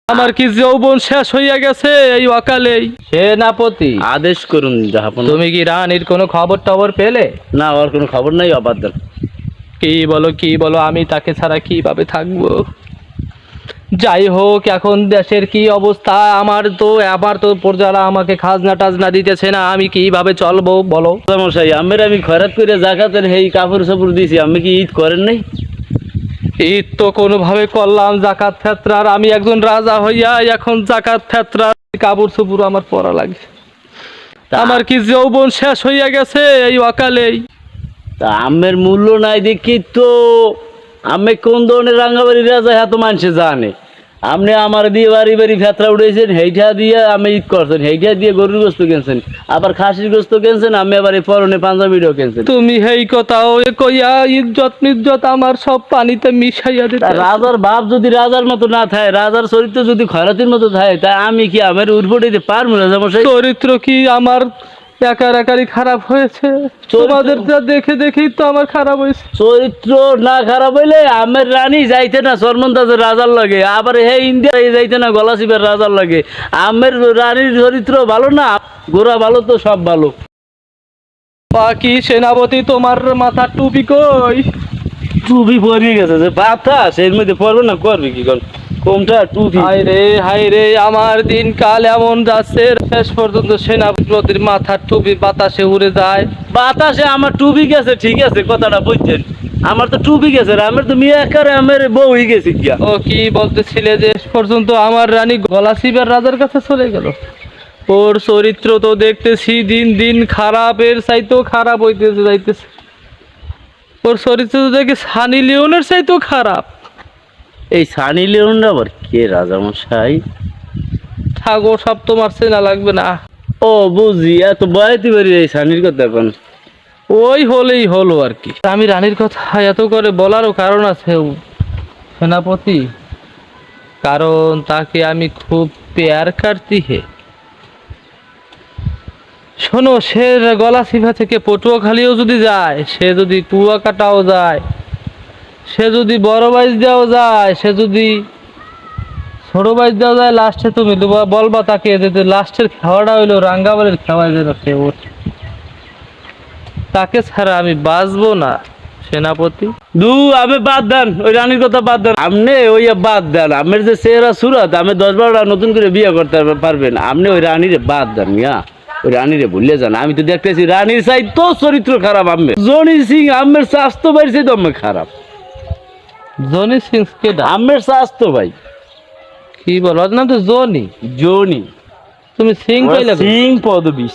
আমার কি যৌবন শেষ হইয়া গেছে এই অকালেই। সেনাপতি, আদেশ করুন জাহাপনা। তুমি কি রানীর কোনো খবর টবর পেলে? না, ওর কোনো খবর নাই, অবাধ্য। কি বলো, আমি তাকে ছাড়া কিভাবে থাকবো? যাই হোক, এখন দেশের কি অবস্থা, আমার তো প্রজারা আমাকে খাজনা টাজনা দিতেছে না, আমি কিভাবে চলবো বলো? মশাই, আমি খয়রাত করে জাকাতের এই কাপড় সাপড় দিছি, আমি কি ঈদ করেন নাই? ঈদ তো কোনোভাবে করলাম, জাকাত ফেতরার আমি একজন রাজা হইয়া এখন জাকাত ফেতরার কাপড় চোপড় আমার পরা লাগে। আমার কি যৌবন শেষ হইয়া গেছে এই অকালেই। তা আমের মূল্য নাই দেখি তো আমি কোন ধরনের রাঙ্গাবাড়ির রাজা এত মানুষে জানে। আপনি আমার দিয়ে বাড়ি বাড়ি ফেতরা উঠেছেন, হেইটা দিয়ে আমি ঈদ করছেন, হেইটা দিয়ে গরুর গোস্ত কিনছেন, আবার খাসির গোস্ত কিনছেন, আমি আবার এই পরনে পাঞ্জাবিটাও কিনছেন। তুমি হেই কথা ওই কইয়া ইজ্জত আমার সব পানিতে মিশাইয়া দিতে। রাজার বাপ যদি রাজার মতো না থাকে, রাজার চরিত্র যদি খয়রাতির মতো থাকে, তাই আমি কি আমার উর্বটিতে পারবো না? চরিত্র কি আমার একারই খারাপ হয়েছে? তোমাদের যা দেখেই তো আমার খারাপ হয়েছে। চরিত্র না খারাপ হইলে আমের রানী যাইতে না সরমন্দাজের রাজার লাগে, আবার হে ইন্ডিয়া যাইতে না গলাচিপের রাজার লাগে। আমের রানীর চরিত্র ভালো না, গোরা ভালো তো সব ভালো। বাকি সেনাপতি, তোমার মাথার টুপি কই? টুপি পরিয়ে গেছে যে বাতাস এর মধ্যে পড়বে না, করবি কি কর কোনটা টুপি? হাই রে, আমার দিনকাল এমন যাচ্ছে, শেষ পর্যন্ত সেনাপতির মাথার টুপি বাতাসে উড়ে যায়। বাতাসে আমার টুপি গেছে, ঠিক আছে, কথাটা বুঝছেন, আমার তো টুপি গেছে, আমার তো মেয়ে একারে আমার বউ হয়ে গেছে গিয়া। ও কি বলতেছিলে যে শেষ পর্যন্ত আমার রানী গলাচিপের রাজার কাছে চলে গেল? ওর চরিত্র তো দেখতেছি দিন দিন খারাপের চাইতেও খারাপ হইতেছে যাইতেছে। ওর চরিত্র তো দেখি সানি লিওনের চাইতেও খারাপ। এই সানি লিওন আবার কে রাজা মশাই? থাকো, সব তোমার চেনা লাগবে না। ও বুঝি, এত বয়াতি বাড়ি এই সানির কথা এখন। ওই হলেই হলো আর কি। আমি রানীর কথা এত করে বলারও কারণ আছে সেনাপতি, কারণ তাকে আমি খুব প্যার করতি হে। শোনো, সে গলাচিপা থেকে পটুয়াখালীও যদি যায়, সে যদি কুয়াকাটাও যায়, সে যদি বড় বাইজ দেওয়া যায়, সে যদি ছোট বাইজ দেওয়া যায়, লাস্টে তুমি বলবা তাকে যে লাস্টের খাওয়াটা হইলো রাঙ্গাবাড়ির খাওয়া যেন সে ওঠে। তাকে ছাড়া আমি বাঁচবো না সেনাপতি। আমি বাদ দেন, ওই রানীর কথা বাদ দেন, আপনি ওই বাদ দেন। আমার যে চেহারা সুরত, আমি 10-12টা নতুন করে বিয়ে করতে পারবেন। আপনি ওই রানীরে বাদ দেন, ওই রানীরে ভুলে যান। আমি তো দেখতেছি রানীর চাই তো চরিত্র খারাপ। আমি জনি সিং আমের স্বাস্থ্য বাড়ছে তো আমি খারাপ। জনি সিং কেডা? আমের স্বাস্থ্য ভাই। কি বলো, ওর নাম তো জনি। জনি, তুমি সিং কইলা? সিং পদবী।